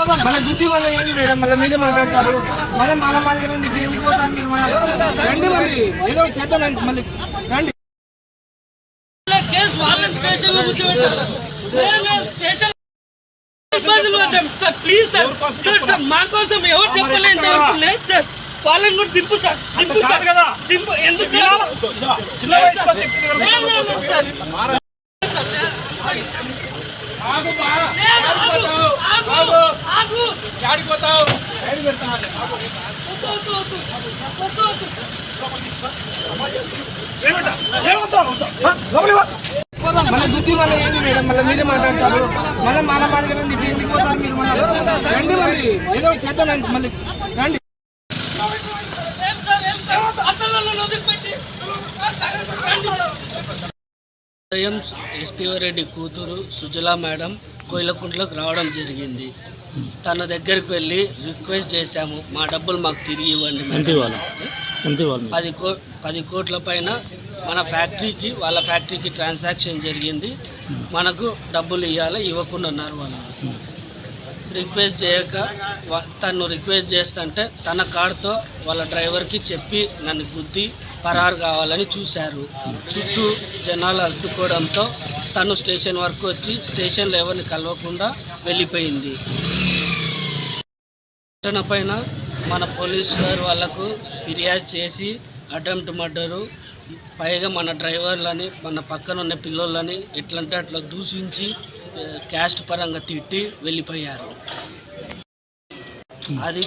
మన గుర్తి వల్ల ఏంటి మేడం, మళ్ళీ మీరే మాట్లాడతారు. మళ్ళీ మన మాదిరి ఎందుకు పోతారు మీరు? రండి మరి ఏదో చేద్దాం, మళ్ళీ రండి. ప్లీజ్ సార్, సార్ మా కోసం ఎవరు చెప్పలేదు సార్. వాళ్ళని కూడా దింపు సార్, దింపు సార్ కదా, దింపు. ఎందుకు మన గుర్తి వల్ల ఏంటి మేడం, మళ్ళీ మీరే మాట్లాడతారు. మళ్ళీ మన మాదిరి ఎందుకు పోతారు మీరు? రండి మరి ఏదో చేద్దాం, మళ్ళీ రండి. ఎస్పీవరెడ్డి కూతురు సుజలా మేడం కోయిలకుంట్లోకి రావడం జరిగింది. తన దగ్గరికి వెళ్ళి రిక్వెస్ట్ చేశాము, మా డబ్బులు మాకు తిరిగి ఇవ్వండి. 10 కోట్ల పైన మన ఫ్యాక్టరీకి, వాళ్ళ ఫ్యాక్టరీకి ట్రాన్సాక్షన్ జరిగింది. మనకు డబ్బులు ఇవ్వాలి, ఇవ్వకుండా ఉన్నారు వాళ్ళు. రిక్వెస్ట్ చేయక తను రిక్వెస్ట్ చేస్తుంటే తన కార్డుతో వాళ్ళ డ్రైవర్కి చెప్పి నన్ను గుద్ది పరారు కావాలని చూశారు. చుట్టూ జనాలు అడ్డుకోవడంతో తను స్టేషన్ వరకు వచ్చి స్టేషన్లో ఎవరిని కలవకుండా వెళ్ళిపోయింది. ఘటన పైన మన పోలీసు గారు వాళ్ళకు ఫిర్యాదు చేసి అటెంప్ట్ మర్డరు, పైగా మన డ్రైవర్లని, మన పక్కన ఉన్న పిల్లోళ్ళని ఎట్లంటే అట్లా దూషించి క్యాస్ట్ పరంగా తిట్టి వెళ్ళిపోయారు. అది